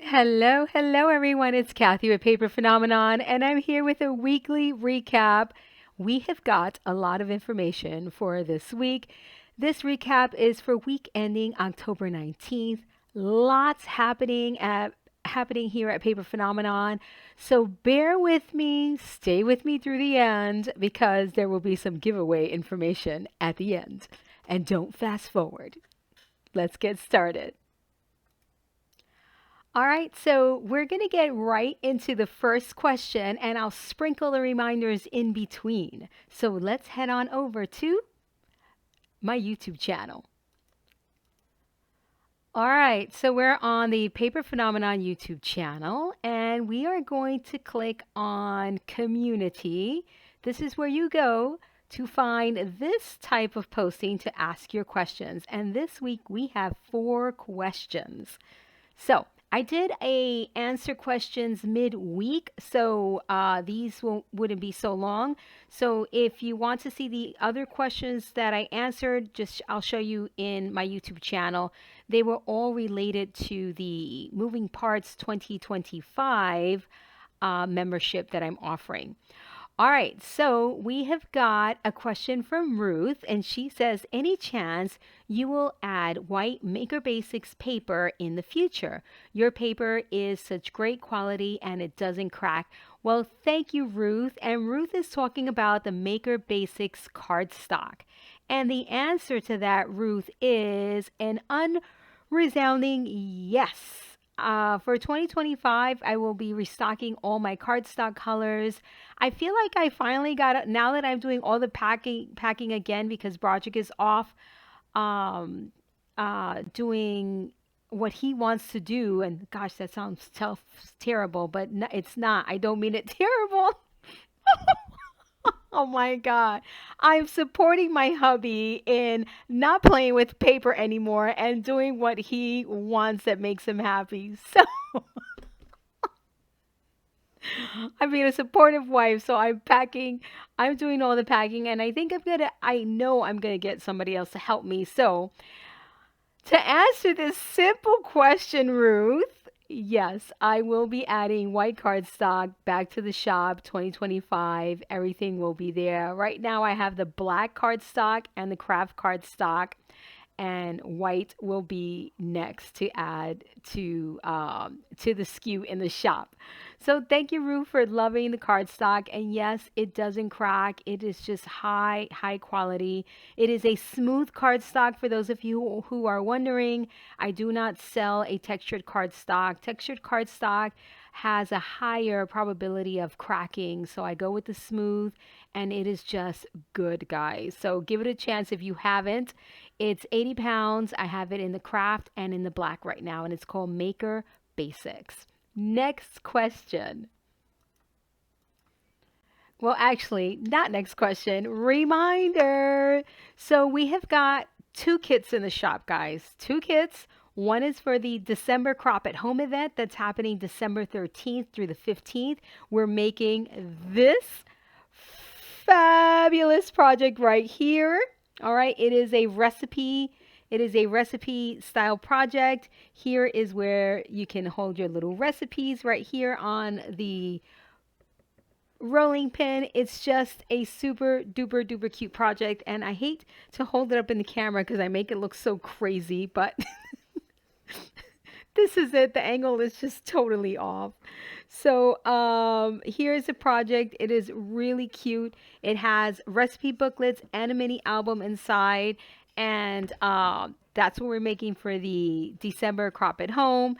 Hello, hello everyone. It's Kathy with Paper Phenomenon, and I'm here with a weekly recap. We have got a lot of information for this week. This recap is for week ending October 19th. Lots happening here at Paper Phenomenon. So bear with me, stay with me through the end because there will be some giveaway information at the end. And don't fast forward. Let's get started. All right, so we're going to get right into the first question and I'll sprinkle the reminders in between. So let's head on over to my YouTube channel. All right, so we're on the Paper Phenomenon YouTube channel and we are going to click on Community. This is where you go to find this type of posting to ask your questions. And this week we have 4 questions. So I did a answer questions midweek, so these wouldn't be so long. So if you want to see the other questions that I answered, just I'll show you in my YouTube channel. They were all related to the Moving Parts 2025 membership that I'm offering. All right, so we have got a question from Ruth, and she says, any chance you will add white Maker Basics paper in the future? Your paper is such great quality and it doesn't crack. Well, thank you, Ruth. And Ruth is talking about the Maker Basics cardstock. And the answer to that, Ruth, is an unresounding yes. For 2025, I will be restocking all my cardstock colors. I feel like I finally got it now that I'm doing all the packing again because Broderick is off doing what he wants to do. And gosh, that sounds terrible, but it's not. I don't mean it terrible. Oh my God. I'm supporting my hubby in not playing with paper anymore and doing what he wants that makes him happy. So I'm being a supportive wife. So I'm doing all the packing, and I know I'm gonna get somebody else to help me. So to answer this simple question, Ruth, yes, I will be adding white cardstock back to the shop 2025. Everything will be there. Right now, I have the black cardstock and the craft cardstock, and white will be next to add to the SKU in the shop. So thank you, Rue, for loving the cardstock. And yes, it doesn't crack. It is just high quality. It is a smooth cardstock. For those of you who are wondering, I do not sell a textured cardstock. Textured cardstock has a higher probability of cracking, so I go with the smooth, and it is just good, guys. So give it a chance if you haven't. It's 80 pounds. I have it in the craft and in the black right now, and it's called Maker Basics. Next question. Well, actually, not next question. Reminder. So we have got 2 kits in the shop, guys. 2 kits. One is for the December Crop at Home event that's happening December 13th through the 15th. We're making this fabulous project right here. All right, it is a recipe. It is a recipe style project. Here is where you can hold your little recipes right here on the rolling pin. It's just a super duper cute project, and I hate to hold it up in the camera because I make it look so crazy, but this is it. The angle is just totally off. So here's a project. It is really cute. It has recipe booklets and a mini album inside. And that's what we're making for the December Crop at Home.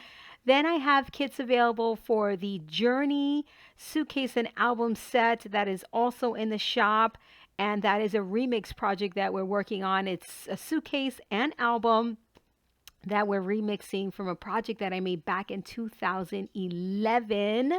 Then I have kits available for the Journey suitcase and album set that is also in the shop. And that is a remix project that we're working on. It's a suitcase and album that we're remixing from a project that I made back in 2011.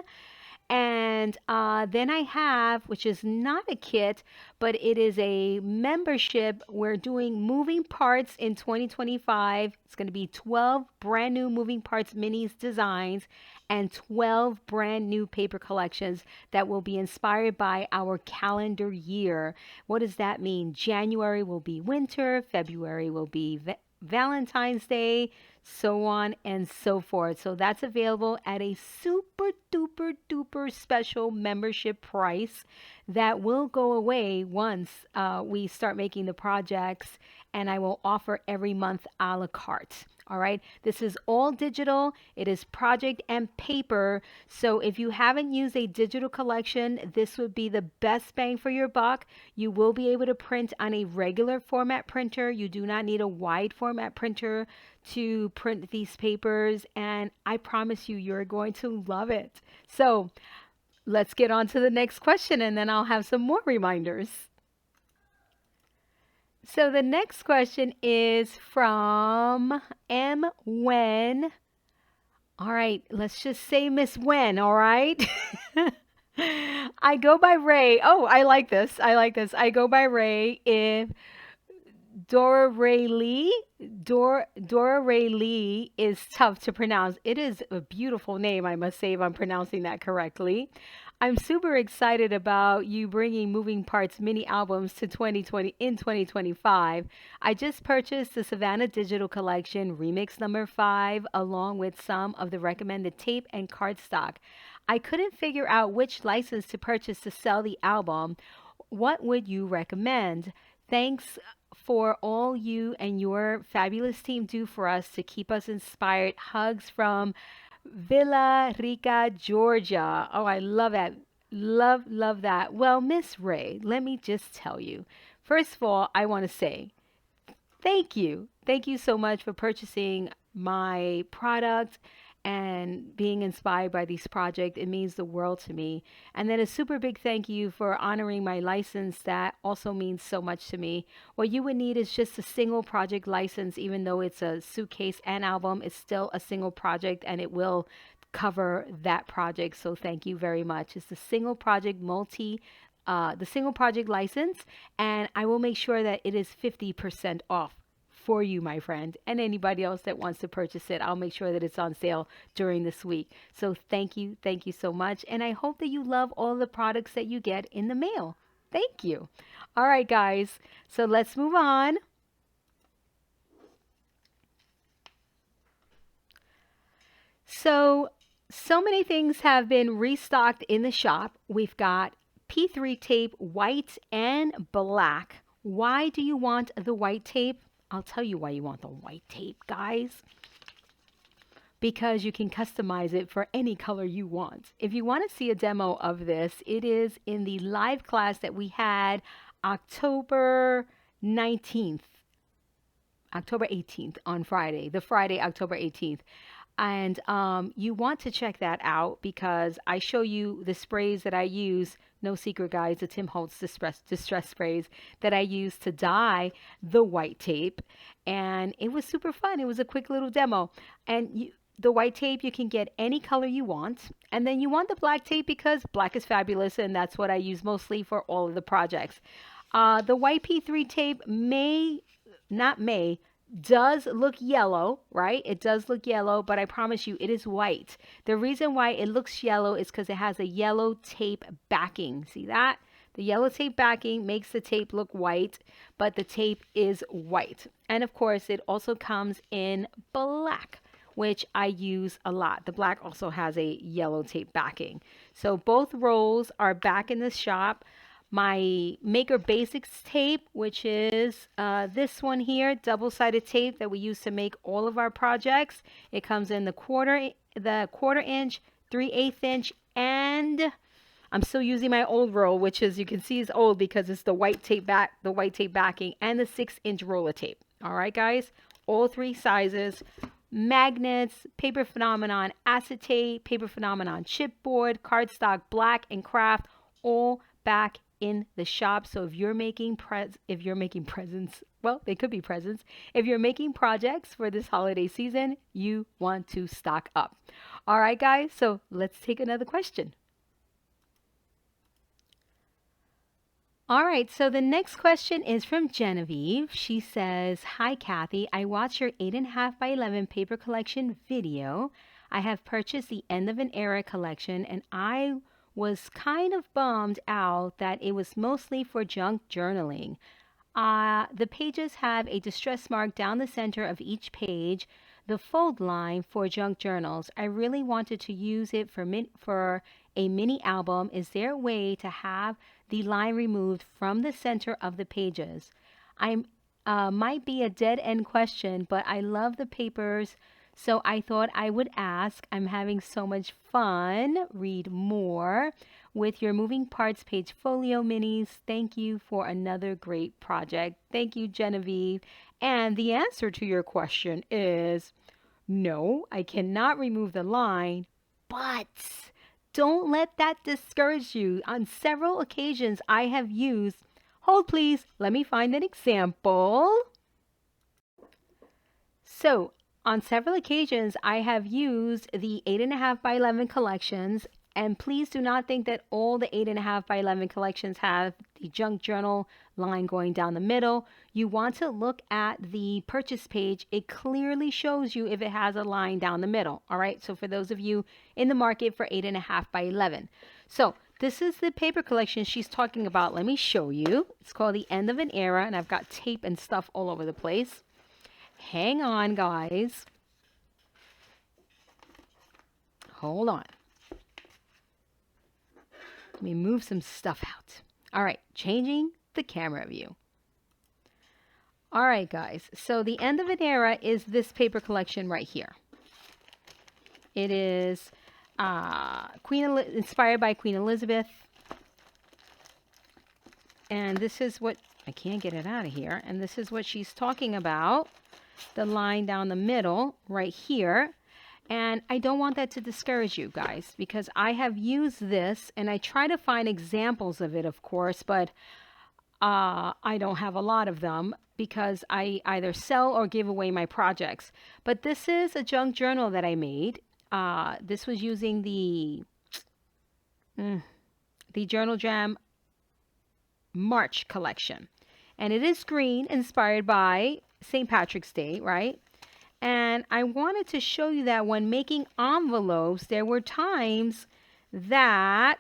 And then I have, which is not a kit, but it is a membership. We're doing moving parts in 2025. It's going to be 12 brand new moving parts minis designs and 12 brand new paper collections that will be inspired by our calendar year. What does that mean? January will be winter, February will be Valentine's Day, so on and so forth. So that's available at a super duper duper special membership price that will go away once we start making the projects, and I will offer every month a la carte. All right. This is all digital. It is project and paper. So if you haven't used a digital collection, this would be the best bang for your buck. You will be able to print on a regular format printer. You do not need a wide format printer to print these papers. And I promise you, you're going to love it. So let's get on to the next question, and then I'll have some more reminders. So the next question is from M. Wen. All right, let's just say Miss Wen, all right? I go by Ray. Oh, I like this. I like this. I go by Ray. If Dora Ray Lee. Dora Ray Lee is tough to pronounce. It is a beautiful name, I must say, if I'm pronouncing that correctly. I'm super excited about you bringing Moving Parts mini albums to 2020 in 2025. I just purchased the Savannah Digital Collection Remix number 5 along with some of the recommended tape and cardstock. I couldn't figure out which license to purchase to sell the album. What would you recommend? Thanks for all you and your fabulous team do for us to keep us inspired. Hugs from Villa Rica, Georgia. Oh, I love that. Love that. Well, Miss Ray, let me just tell you. First of all, I want to say thank you. Thank you so much for purchasing my product and being inspired by this project. It means the world to me. And then a super big thank you for honoring my license. That also means so much to me. What you would need is just a single project license. Even though it's a suitcase and album, it's still a single project and it will cover that project. So thank you very much. It's the single project the single project license, and I will make sure that it is 50% off for you, my friend, and anybody else that wants to purchase it. I'll make sure that it's on sale during this week. So thank you so much, and I hope that you love all the products that you get in the mail. Thank you. All right, guys, so let's move on. So many things have been restocked in the shop. We've got P3 tape, white and black. Why do you want the white tape? I'll tell you why you want the white tape, guys. Because you can customize it for any color you want. If you want to see a demo of this, it is in the live class that we had October 19th. October 18th on Friday, the Friday, October 18th. And you want to check that out because I show you the sprays that I use. No secret, guys, the Tim Holtz distress sprays that I use to dye the white tape. And it was super fun. It was a quick little demo. And the white tape, you can get any color you want. And then you want the black tape because black is fabulous. And that's what I use mostly for all of the projects. The white P3 tape does look yellow, right? It does look yellow, but I promise you it is white. The reason why it looks yellow is because it has a yellow tape backing. See that? The yellow tape backing makes the tape look white, but the tape is white. And of course, it also comes in black, which I use a lot. The black also has a yellow tape backing. So both rolls are back in the shop. My Maker Basics tape, which is this one here, double-sided tape that we use to make all of our projects. It comes in the quarter inch, 3/8 inch, and I'm still using my old roll, which as you can see is old because it's the white tape backing, and the 6-inch roller tape. All right, guys, all three sizes. Magnets, Paper Phenomenon acetate, Paper Phenomenon chipboard, cardstock, black, and craft, all back in the shop. So if you're making presents, well, they could be presents. If you're making projects for this holiday season, you want to stock up. All right, guys, so let's take another question. All right, so the next question is from Genevieve. She says, "Hi, Kathy. I watched your 8.5 by 11 paper collection video. I have purchased the End of an Era collection, and I was kind of bummed out that it was mostly for junk journaling. The pages have a distress mark down the center of each page. the fold line for junk journals. I really wanted to use it for a mini album. Is there a way to have the line removed from the center of the pages? I might be a dead end question, but I love the papers, so I thought I would ask. I'm having so much fun. Read more with your moving parts page folio minis. Thank you for another great project. Thank you, Genevieve. And the answer to your question is no, I cannot remove the line, but don't let that discourage you. On several occasions, I have used, hold please, let me find an example. So, on several occasions, I have used the 8.5 by 11 collections, and please do not think that all the 8.5 by 11 collections have the junk journal line going down the middle. You want to look at the purchase page. It clearly shows you if it has a line down the middle. All right, so for those of you in the market for 8.5 by 11. So this is the paper collection she's talking about. Let me show you. It's called The End of an Era, and I've got tape and stuff all over the place. Hang on, guys. Hold on. Let me move some stuff out. All right, changing the camera view. All right, guys. So the End of an Era is this paper collection right here. It is inspired by Queen Elizabeth. And this is what, I can't get it out of here. And this is what she's talking about. The line down the middle right here. And I don't want that to discourage you guys, because I have used this and I try to find examples of it, of course, but I don't have a lot of them because I either sell or give away my projects. But this is a junk journal that I made. This was using the Journal Jam March collection. And it is green, inspired by St. Patrick's Day, right? And I wanted to show you that when making envelopes, there were times that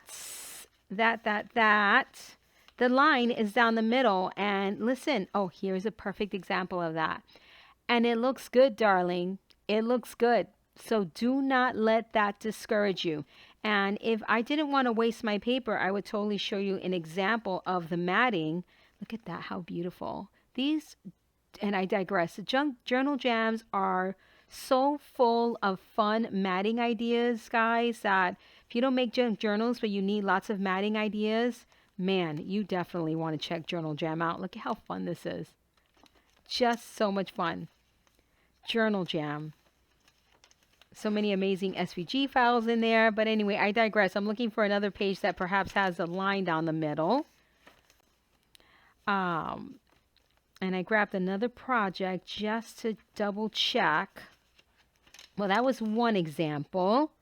the line is down the middle. And listen, oh, here's a perfect example of that. And it looks good, darling. It looks good. So do not let that discourage you. And if I didn't want to waste my paper, I would totally show you an example of the matting. Look at that, how beautiful. These, and I digress, the junk journal jams are so full of fun matting ideas, guys, that if you don't make junk journals but you need lots of matting ideas, man, you definitely want to check Journal Jam out. Look at how fun this is. Just so much fun. Journal Jam. So many amazing SVG files in there. But anyway, I digress. I'm looking for another page that perhaps has a line down the middle. And I grabbed another project just to double check. Well, that was one example,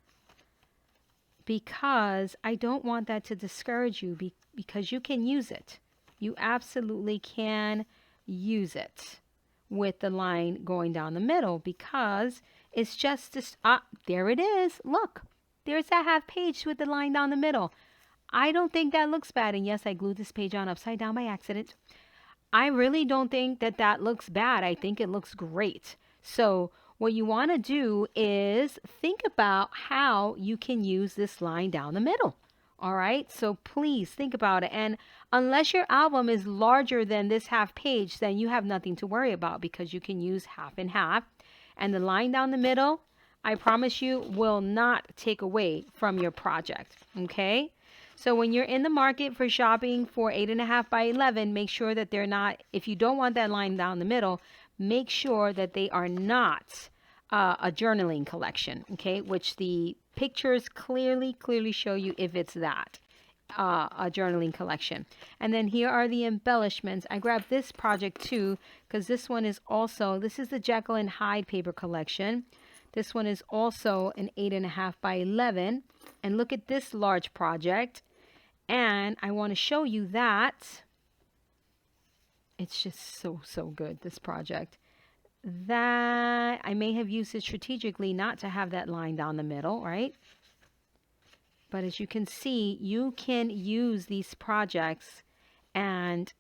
because I don't want that to discourage you, because you can use it. You absolutely can use it with the line going down the middle, because it's just this, there it is. Look, there's that half page with the line down the middle. I don't think that looks bad. And yes, I glued this page on upside down by accident. I really don't think that that looks bad. I think it looks great. So what you want to do is think about how you can use this line down the middle. All right, so please think about it. And unless your album is larger than this half page, then you have nothing to worry about, because you can use half and half. And the line down the middle, I promise you, will not take away from your project. Okay? So when you're in the market for shopping for 8.5 by 11, make sure that they're not, if you don't want that line down the middle, make sure that they are not a journaling collection, okay? Which the pictures clearly show you if it's that, a journaling collection. And then here are the embellishments. I grabbed this project too, because this one is also, this is the Jekyll Hyde paper collection. This one is also an 8.5 by 11. And look at this large project. And I want to show you that it's just so good, this project, that I may have used it strategically not to have that line down the middle, right? But as you can see, you can use these projects and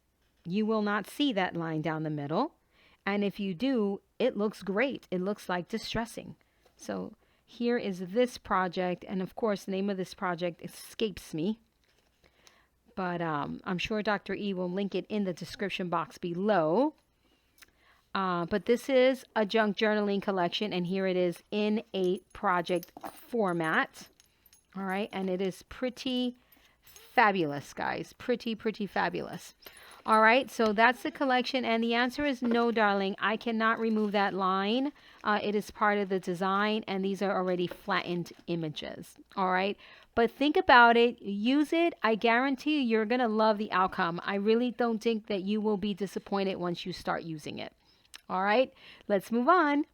you will not see that line down the middle. And if you do, it looks great. It looks like distressing. So here is this project, and of course the name of this project escapes me, but I'm sure Dr. E will link it in the description box below. But this is a junk journaling collection, and here it is in a project format. All right, and it is pretty fabulous, guys. Pretty fabulous. All right, so that's the collection, and the answer is no, darling. I cannot remove that line. It is part of the design, and these are already flattened images. All right, but think about it. Use it. I guarantee you're going to love the outcome. I really don't think that you will be disappointed once you start using it. All right, let's move on.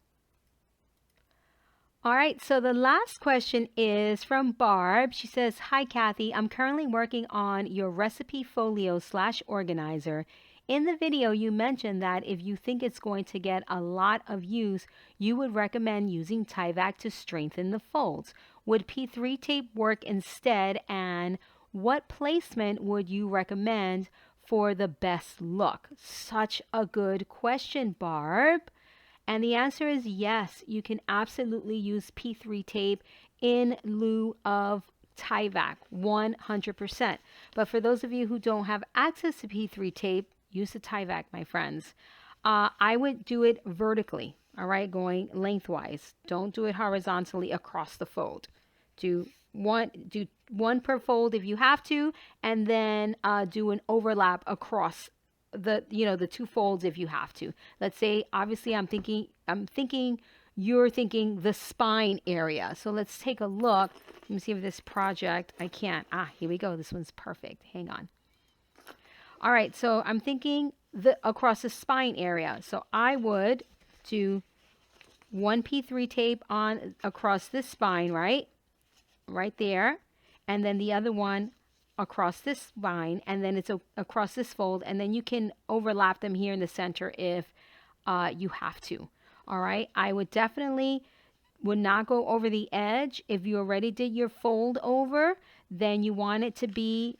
All right, so the last question is from Barb. She says, "Hi, Kathy. I'm currently working on your recipe folio / organizer. In the video, you mentioned that if you think it's going to get a lot of use, you would recommend using Tyvek to strengthen the folds. Would P3 tape work instead? And what placement would you recommend for the best look?" Such a good question, Barb. And the answer is yes, you can absolutely use P3 tape in lieu of Tyvek, 100%. But for those of you who don't have access to P3 tape, use the Tyvek, my friends. I would do it vertically, all right, going lengthwise. Don't do it horizontally across the fold. Do one per fold if you have to, and then do an overlap across the two folds if you have to. Let's say, obviously, I'm thinking you're thinking the spine area. So let's take a look. Let me see if this project, I can't. Here we go. This one's perfect. Hang on. All right, so I'm thinking across the spine area. So I would do one P3 tape on across this spine, right there, and then the other one across this spine, and then it's across this fold, and then you can overlap them here in the center if you have to. All right, I would not go over the edge. If you already did your fold over, then you want it to be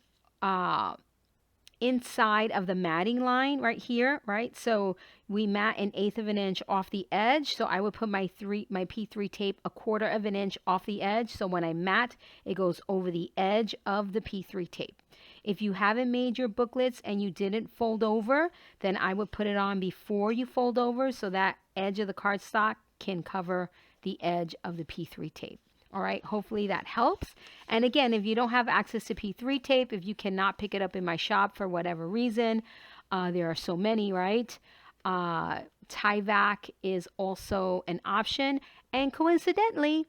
inside of the matting line right here, right? So we mat 1/8 of an inch off the edge. So I would put my P3 tape 1/4 of an inch off the edge. So when I mat, it goes over the edge of the P3 tape. If you haven't made your booklets and you didn't fold over, then I would put it on before you fold over so that edge of the cardstock can cover the edge of the P3 tape. All right, hopefully that helps. And again, if you don't have access to P3 tape, if you cannot pick it up in my shop for whatever reason, there are so many, right? Tyvek is also an option. And coincidentally,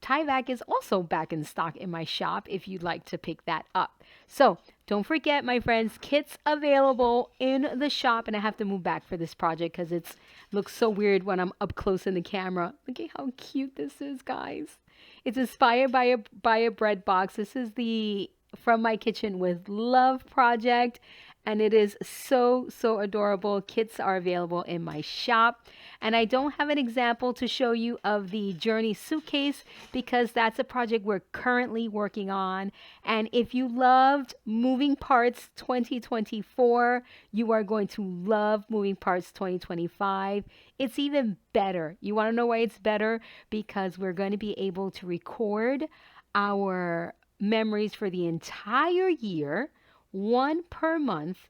Tyvek is also back in stock in my shop if you'd like to pick that up. So don't forget, my friends, kits available in the shop. And I have to move back for this project because it looks so weird when I'm up close in the camera. Look at how cute this is, guys. It's inspired by a bread box. This is the From My Kitchen with Love project, and it is so adorable. Kits are available in my shop, and I don't have an example to show you of the Journey suitcase because that's a project we're currently working on. And if you loved Moving Parts 2024, you are going to love Moving Parts 2025. It's even better. You want to know why it's better? Because we're going to be able to record our memories for the entire year, one per month.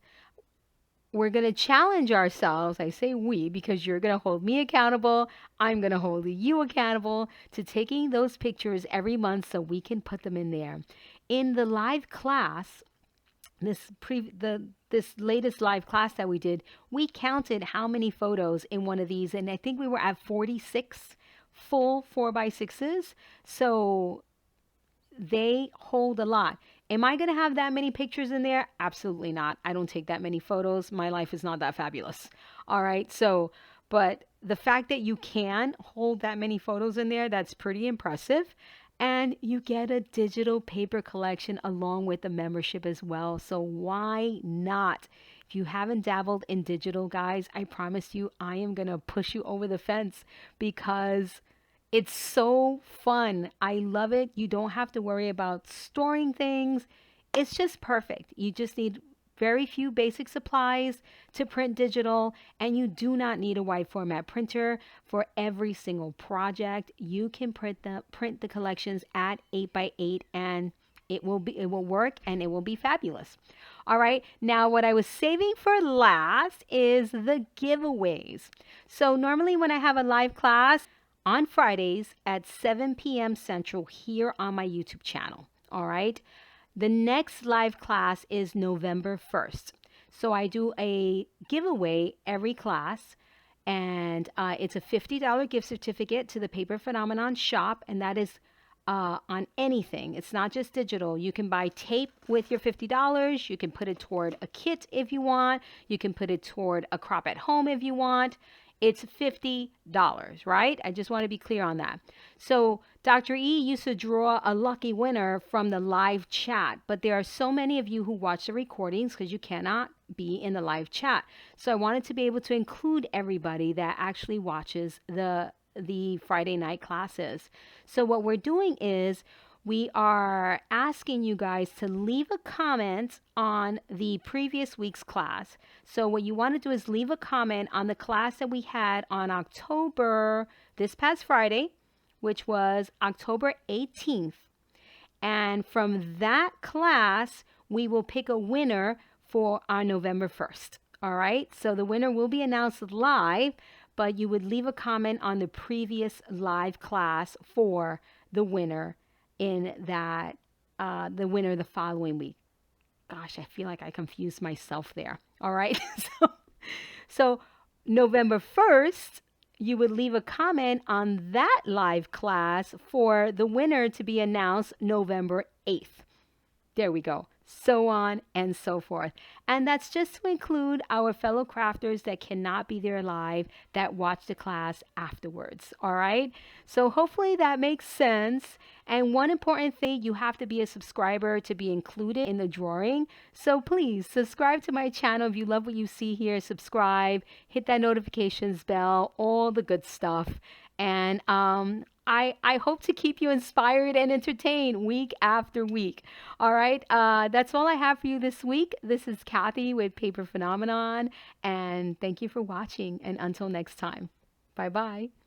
We're going to challenge ourselves. I say we because you're going to hold me accountable. I'm going to hold you accountable to taking those pictures every month so we can put them in there. In the live class, this latest live class that we did, we counted how many photos in one of these, and I think we were at 46 full 4x6s. So they hold a lot. Am I going to have that many pictures in there? Absolutely not. I don't take that many photos. My life is not that fabulous. All right. So, but the fact that you can hold that many photos in there, that's pretty impressive. And you get a digital paper collection along with the membership as well. So why not? If you haven't dabbled in digital, guys, I promise you, I am going to push you over the fence because it's so fun. I love it. You don't have to worry about storing things. It's just perfect. You just need very few basic supplies to print digital, and you do not need a wide format printer for every single project. You can print the collections at 8 by 8, and it will work, and it will be fabulous. All right. Now, what I was saving for last is the giveaways. So normally when I have a live class on Fridays at 7 p.m. Central here on my YouTube channel. All right. The next live class is November 1st. So I do a giveaway every class, and it's a $50 gift certificate to the Paper Phenomenon shop, and that is on anything. It's not just digital. You can buy tape with your $50. You can put it toward a kit if you want. You can put it toward a crop at home if you want. It's $50, right? I just want to be clear on that. So Dr. E used to draw a lucky winner from the live chat, but there are so many of you who watch the recordings because you cannot be in the live chat. So I wanted to be able to include everybody that actually watches the Friday night classes. So what we're doing is we are asking you guys to leave a comment on the previous week's class. So what you want to do is leave a comment on the class that we had on October, this past Friday, which was October 18th. And from that class, we will pick a winner for our November 1st. All right. So the winner will be announced live, but you would leave a comment on the previous live class for the winner in that, the winner the following week. Gosh, I feel like I confused myself there. All right. So November 1st, you would leave a comment on that live class for the winner to be announced November 8th. There we go. So on and so forth. And that's just to include our fellow crafters that cannot be there live, that watch the class afterwards. All right. So hopefully that makes sense. And one important thing, you have to be a subscriber to be included in the drawing. So please subscribe to my channel. If you love what you see here, subscribe, hit that notifications bell, all the good stuff. And I hope to keep you inspired and entertained week after week. All right. That's all I have for you this week. This is Kathy with Paper Phenomenon. And thank you for watching. And until next time, bye-bye.